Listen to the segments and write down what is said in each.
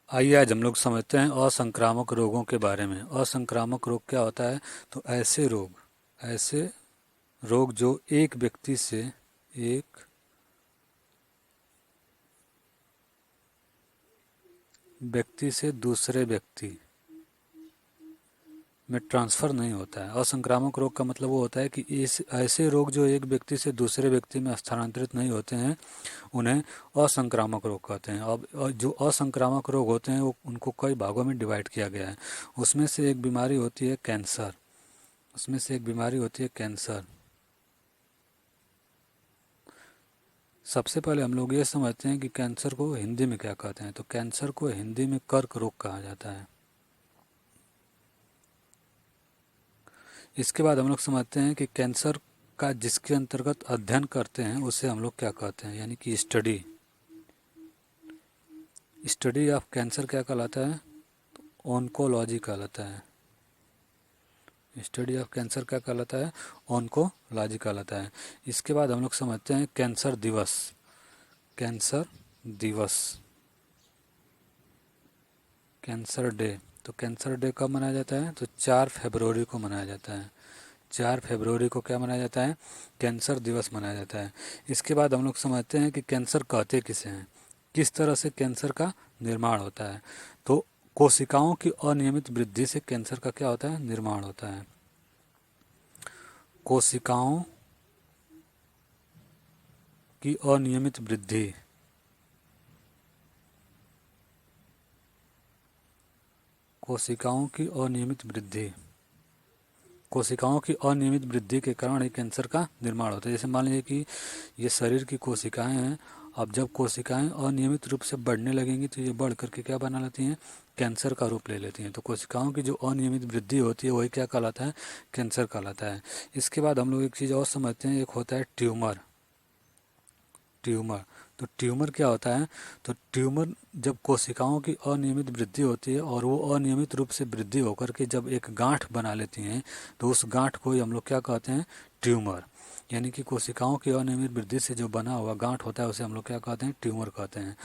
आइए आज हम लोग समझते हैं असंक्रामक रोगों के बारे में। असंक्रामक रोग क्या होता है? तो ऐसे रोग जो एक व्यक्ति से दूसरे व्यक्ति में ट्रांसफ़र नहीं होता है। असंक्रामक रोग का मतलब वो होता है कि इस ऐसे रोग जो एक व्यक्ति से दूसरे व्यक्ति में स्थानांतरित नहीं होते हैं, उन्हें असंक्रामक रोग कहते हैं। अब जो असंक्रामक रोग होते हैं वो उनको कई भागों में डिवाइड किया गया है। उसमें से एक बीमारी होती है कैंसर। उसमें से एक बीमारी होती है कैंसर। सबसे पहले हम लोग ये समझते हैं कि कैंसर को हिंदी में क्या कहते हैं। तो कैंसर को हिंदी में कर्क रोग कहा जाता है। इसके बाद हम लोग समझते हैं कि कैंसर का जिसके अंतर्गत अध्ययन करते हैं उसे हम लोग क्या कहते हैं, यानी कि स्टडी। स्टडी ऑफ कैंसर क्या कहलाता है? ऑन्कोलॉजी कहलाता है। स्टडी ऑफ कैंसर क्या कहलाता है? ऑन्कोलॉजी कहलाता है। इसके बाद हम लोग समझते हैं कैंसर दिवस। कैंसर दिवस, कैंसर डे। तो कैंसर डे कब मनाया जाता है? तो 4 फरवरी को मनाया जाता है। 4 फरवरी को क्या मनाया जाता है? कैंसर दिवस मनाया जाता है। इसके बाद हम लोग समझते हैं कि कैंसर कहते किसे हैं, किस तरह से कैंसर का निर्माण होता है। तो कोशिकाओं की अनियमित वृद्धि से कैंसर का क्या होता है? निर्माण होता है। कोशिकाओं की अनियमित वृद्धि, कोशिकाओं की अनियमित वृद्धि, कोशिकाओं की अनियमित वृद्धि के कारण ही कैंसर का निर्माण होता है। जैसे मान लीजिए कि ये शरीर की कोशिकाएं हैं। अब जब कोशिकाएं अनियमित रूप से बढ़ने लगेंगी तो ये बढ़ करके क्या बना लेती हैं? कैंसर का रूप ले लेती हैं। तो कोशिकाओं की जो अनियमित वृद्धि होती है वही क्या कहलाता है? कैंसर कहलाता है। इसके बाद हम लोग एक चीज़ और समझते हैं, एक होता है ट्यूमर। ट्यूमर, तो ट्यूमर क्या होता है? तो ट्यूमर जब कोशिकाओं की अनियमित वृद्धि होती है और वो अनियमित रूप से वृद्धि होकर के जब एक गांठ बना लेती हैं तो उस गांठ को ही हम लोग क्या कहते हैं? ट्यूमर। यानी कि कोशिकाओं की अनियमित वृद्धि से जो बना हुआ गांठ होता है उसे हम लोग क्या कहते हैं? ट्यूमर कहते हैं।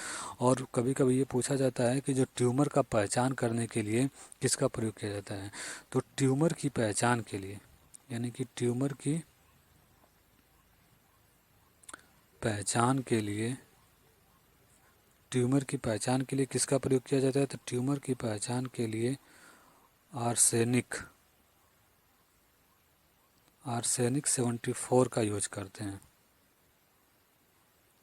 और कभी कभी ये पूछा जाता है कि जो ट्यूमर का पहचान करने के लिए किसका प्रयोग किया जाता है? तो ट्यूमर की पहचान के लिए, यानी कि पहचान के लिए ट्यूमर की पहचान के लिए किसका प्रयोग किया जाता है? तो ट्यूमर की पहचान के लिए आर्सेनिक, आर्सेनिक 74 का यूज करते हैं।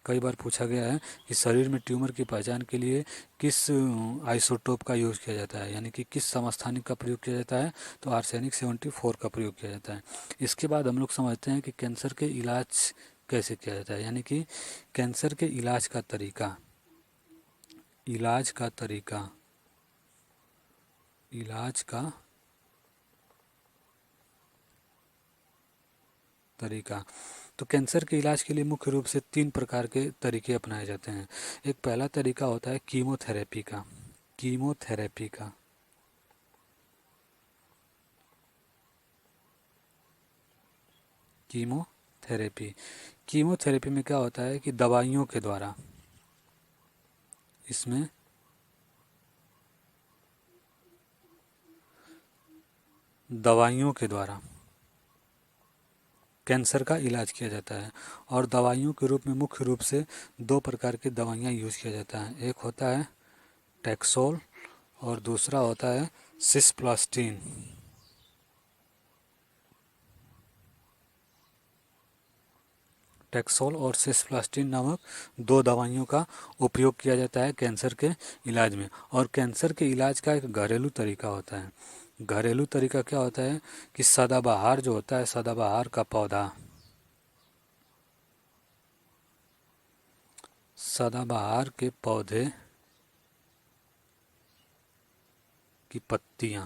कई बार पूछा गया है कि शरीर में ट्यूमर की पहचान के लिए किस आइसोटोप का यूज किया जाता है, यानी कि किस समस्थानिक का प्रयोग किया जाता है? तो आर्सेनिक 74 का प्रयोग किया जाता है। इसके बाद हम लोग समझते हैं कि कैंसर के इलाज कैसे किया जाता है, यानी कि कैंसर के इलाज का तरीका। इलाज का तरीका, इलाज का तरीका। तो कैंसर के इलाज के लिए मुख्य रूप से 3 प्रकार के तरीके अपनाए जाते हैं। एक पहला तरीका होता है कीमोथेरेपी का। कीमोथेरेपी का, कीमोथेरेपी। कीमोथेरेपी में क्या होता है कि दवाइयों के द्वारा, इसमें दवाइयों के द्वारा कैंसर का इलाज किया जाता है। और दवाइयों के रूप में मुख्य रूप से 2 प्रकार की दवाइयाँ यूज किया जाता है। एक होता है टैक्सोल और दूसरा होता है सिस्प्लास्टिन। टैक्सोल और सिस्प्लास्टिन नामक 2 दवाइयों का उपयोग किया जाता है कैंसर के इलाज में। और कैंसर के इलाज का एक घरेलू तरीका होता है। घरेलू तरीका क्या होता है कि सदाबहार जो होता है, सदाबहार का पौधा, सदाबहार के पौधे की पत्तियां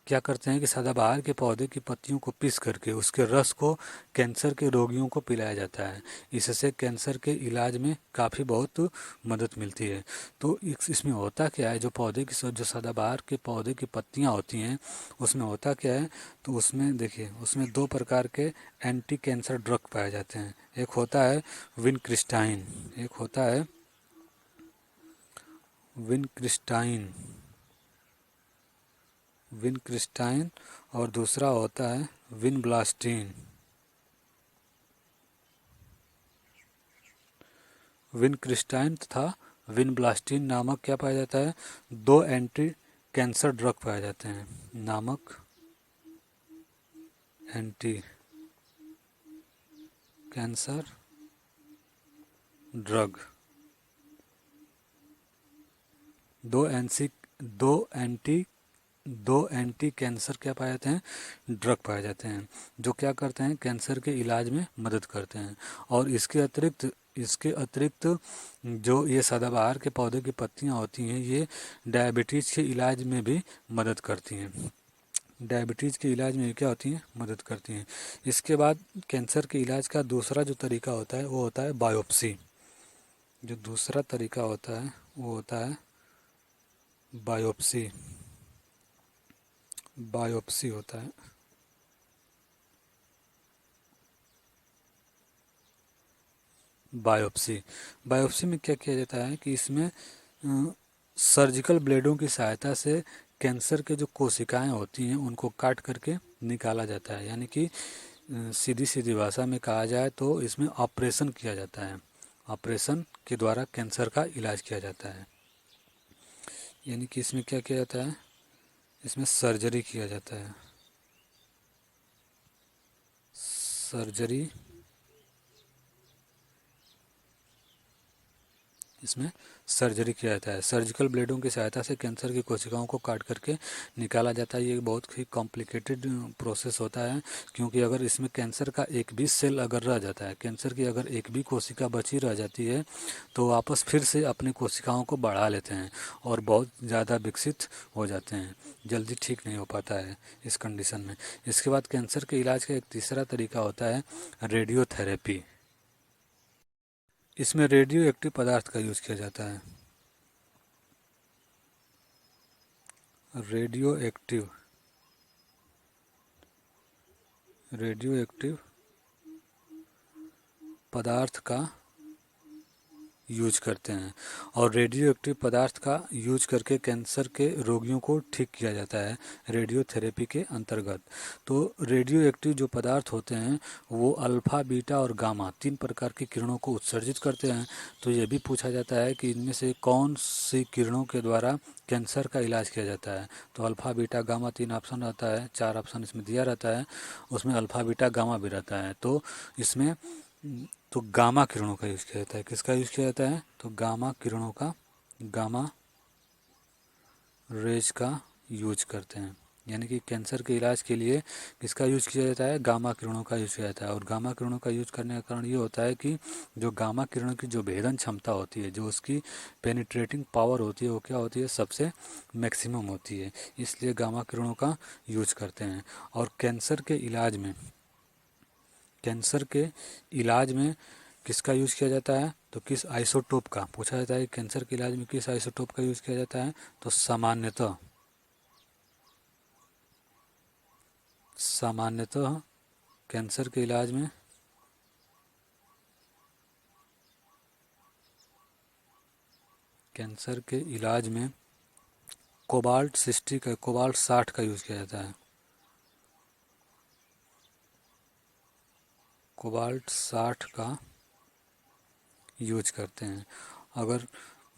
क्या करते हैं कि सदाबहार के पौधे की पत्तियों को पीस करके उसके रस को कैंसर के रोगियों को पिलाया जाता है। इससे कैंसर के इलाज में काफ़ी बहुत मदद मिलती है। तो इसमें होता क्या है, जो पौधे की जो सदाबहार के पौधे की पत्तियां होती हैं उसमें होता क्या है? तो उसमें देखिए, उसमें 2 प्रकार के एंटी कैंसर ड्रग पाए जाते हैं। एक होता है विनक्रिस्टाइन, एक होता है विनक्रिस्टाइन, विनक्रिस्टाइन, और दूसरा होता है विनब्लास्टीन। विनक्रिस्टाइन तथा विनब्लास्टीन नामक क्या पाया जाता है, दो एंटी कैंसर ड्रग पाए जाते हैं, नामक एंटी कैंसर ड्रग। दो एंसी दो एंटी दो एंटी कैंसर क्या पाए जाते हैं, ड्रग पाए जाते हैं, जो क्या करते हैं, कैंसर के इलाज में मदद करते हैं। और इसके अतिरिक्त जो ये सदाबहार के पौधे की पत्तियां होती हैं, ये डायबिटीज़ के इलाज में भी मदद करती हैं। डायबिटीज़ के इलाज में क्या होती हैं, मदद करती हैं। इसके बाद कैंसर के इलाज का दूसरा जो तरीका होता है वो होता है बायोप्सी। जो दूसरा तरीका होता है वो होता है बायोप्सी। बायोप्सी होता है। बायोप्सी बायोप्सी में क्या किया जाता है कि इसमें सर्जिकल ब्लेडों की सहायता से कैंसर के जो कोशिकाएं होती हैं उनको काट करके निकाला जाता है। यानी कि सीधी सीधी भाषा में कहा जाए तो इसमें ऑपरेशन किया जाता है। ऑपरेशन के द्वारा कैंसर का इलाज किया जाता है। यानी कि इसमें क्या किया जाता है, इसमें सर्जरी किया जाता है। सर्जरी इसमें सर्जरी किया जाता है। सर्जिकल ब्लेडों की सहायता से कैंसर की कोशिकाओं को काट करके निकाला जाता है। ये बहुत ही कॉम्प्लिकेटेड प्रोसेस होता है, क्योंकि अगर इसमें कैंसर का एक भी सेल अगर रह जाता है, कैंसर की अगर एक भी कोशिका बची रह जाती है, तो वापस फिर से अपनी कोशिकाओं को बढ़ा लेते हैं और बहुत ज़्यादा विकसित हो जाते हैं। जल्दी ठीक नहीं हो पाता है इस कंडीशन में। इसके बाद कैंसर के इलाज का एक तीसरा तरीका होता है रेडियोथेरेपी। इसमें रेडियो एक्टिव पदार्थ का यूज किया जाता है। रेडियो एक्टिव पदार्थ का यूज करते हैं, और रेडियो एक्टिव पदार्थ का यूज करके कैंसर के रोगियों को ठीक किया जाता है रेडियोथेरेपी के अंतर्गत। तो रेडियो एक्टिव जो पदार्थ होते हैं वो अल्फा, बीटा और गामा 3 प्रकार की किरणों को उत्सर्जित करते हैं। तो ये भी पूछा जाता है कि इनमें से कौन सी किरणों के द्वारा कैंसर का इलाज किया जाता है। तो अल्फा, बीटा, गामा 3 ऑप्शन रहता है, 4 ऑप्शन इसमें दिया रहता है, उसमें अल्फा, बीटा, गामा भी रहता है। तो इसमें तो गामा किरणों का यूज किया जाता है। किसका यूज किया जाता है, तो गामा किरणों का, गामा रेज का यूज करते हैं। यानी कि कैंसर के इलाज के लिए किसका यूज किया जाता है, गामा किरणों का यूज किया जाता है। और गामा किरणों का यूज करने का कारण ये होता है कि जो गामा किरणों की जो भेदन क्षमता होती है, जो उसकी पेनिट्रेटिंग पावर होती है, वो क्या होती है, सबसे मैक्सिमम होती है। इसलिए गामा किरणों का यूज करते हैं। और कैंसर के इलाज में किसका यूज़ किया जाता है, तो किस आइसोटोप का पूछा जाता है। कैंसर के इलाज में किस आइसोटोप का यूज़ किया जाता है, तो सामान्यतः कैंसर के इलाज में कोबाल्ट 60 का यूज़ किया जाता है। कोबाल्ट 60 का यूज करते हैं। अगर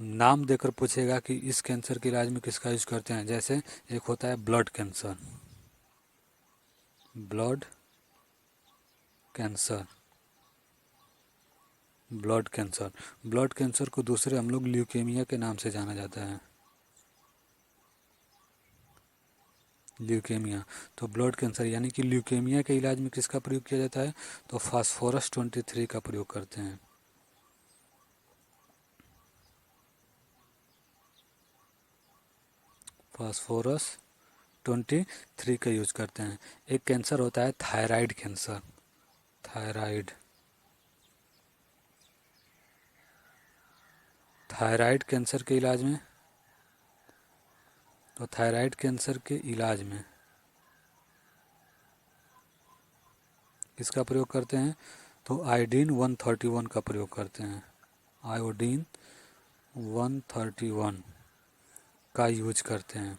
नाम देकर पूछेगा कि इस कैंसर के इलाज में किसका यूज करते हैं, जैसे एक होता है blood cancer, blood cancer blood cancer को दूसरे हम लोग ल्यूकेमिया के नाम से जाना जाता है। ल्यूकेमिया, तो ब्लड कैंसर यानी कि ल्यूकेमिया के इलाज में किसका प्रयोग किया जाता है, तो फास्फोरस 23 का प्रयोग करते हैं। फास्फोरस 23 का यूज करते हैं। एक कैंसर होता है थायराइड कैंसर। थायराइड कैंसर के इलाज में, तो थायराइड कैंसर के इलाज में किसका प्रयोग करते हैं, तो आयोडीन 131 का प्रयोग करते हैं। आयोडीन 131 का यूज करते हैं,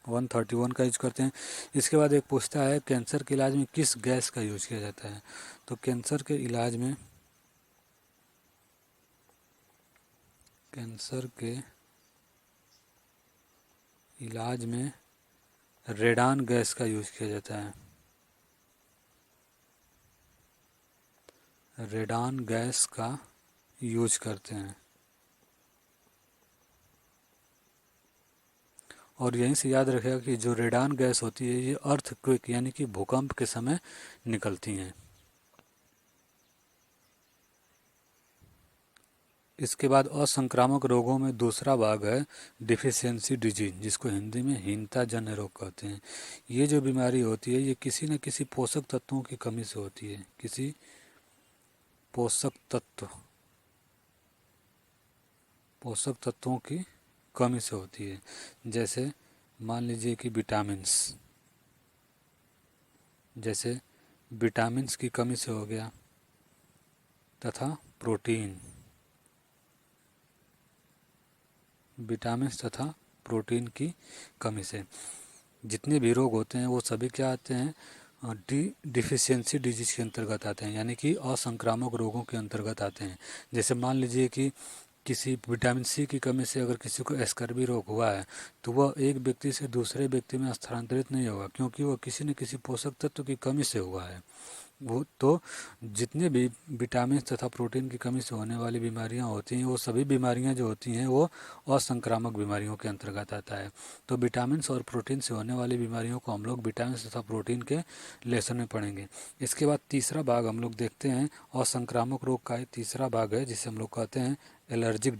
131 का यूज करते हैं। इसके बाद एक पूछता है कैंसर के इलाज में किस गैस का यूज किया जाता है। तो कैंसर के इलाज में रेडान गैस का यूज किया जाता है, रेडान गैस का यूज करते हैं। और यहीं से याद रखेगा कि जो रेडान गैस होती है ये अर्थक्वेक यानी कि भूकंप के समय निकलती हैं। इसके बाद असंक्रामक रोगों में दूसरा भाग है डिफिशियंसी डिजीज, जिसको हिंदी में हीनता जन्य रोग कहते हैं। ये जो बीमारी होती है ये किसी न किसी पोषक तत्वों की कमी से होती है, किसी पोषक तत्वों की कमी से होती है। जैसे मान लीजिए कि विटामिन्स की कमी से हो गया, तथा विटामिन्स तथा प्रोटीन की कमी से। जितने भी रोग होते हैं वो सभी क्या आते हैं, डिफिशियंसी डिजीज के अंतर्गत आते हैं, यानी कि असंक्रामक रोगों के अंतर्गत आते हैं। जैसे मान लीजिए कि किसी विटामिन सी की कमी से अगर किसी को एस्कर्बी रोग हुआ है तो वह एक व्यक्ति से दूसरे व्यक्ति में स्थानांतरित नहीं होगा, क्योंकि वह किसी न किसी पोषक तत्व की कमी से हुआ है। वो तो जितने भी विटामिन तथा प्रोटीन की कमी से होने वाली बीमारियां होती हैं वो सभी बीमारियां जो होती हैं वो असंक्रामक बीमारियों के अंतर्गत आता है। तो विटामिन और प्रोटीन से होने वाली बीमारियों को हम लोग विटामिन तथा प्रोटीन के लेसन में पढ़ेंगे। इसके बाद तीसरा भाग हम लोग देखते हैं, असंक्रामक रोग का तीसरा भाग है जिसे हम लोग कहते हैं एलर्जिक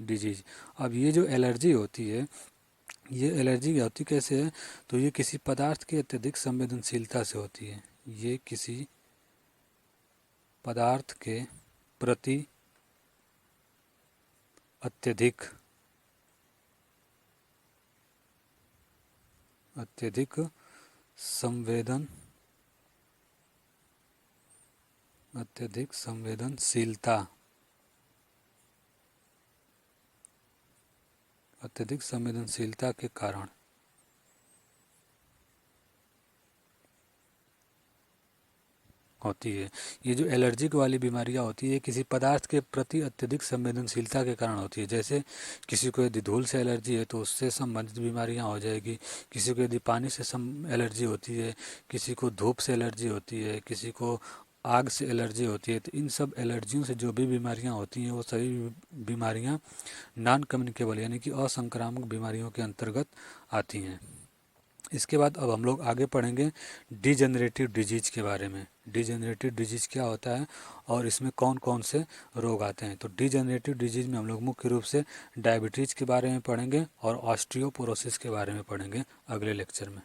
डिजीज। अब ये जो एलर्जी होती है ये एलर्जी होती कैसे है, तो ये किसी पदार्थ की अत्यधिक संवेदनशीलता से होती है। ये किसी पदार्थ के प्रति अत्यधिक संवेदनशीलता के कारण होती है। ये जो एलर्जिक वाली बीमारियां होती है किसी पदार्थ के प्रति अत्यधिक संवेदनशीलता के कारण होती है। जैसे किसी को यदि धूल से एलर्जी है तो उससे संबंधित बीमारियां हो जाएगी, किसी को यदि पानी से एलर्जी होती है, किसी को धूप से एलर्जी होती है, किसी को आग से एलर्जी होती है। तो इन सब एलर्जियों से जो भी बीमारियां होती हैं वो सभी बीमारियां नॉन कम्युनिकेबल यानी कि असंक्रामक बीमारियों के अंतर्गत आती हैं। इसके बाद अब हम लोग आगे पढ़ेंगे डिजेनरेटिव डिजीज के बारे में। डिजेनरेटिव डिजीज क्या होता है और इसमें कौन कौन से रोग आते हैं। तो डिजेनरेटिव डिजीज में हम लोग मुख्य रूप से डायबिटीज़ के बारे में पढ़ेंगे और ऑस्टियोपोरोसिस के बारे में पढ़ेंगे अगले लेक्चर में।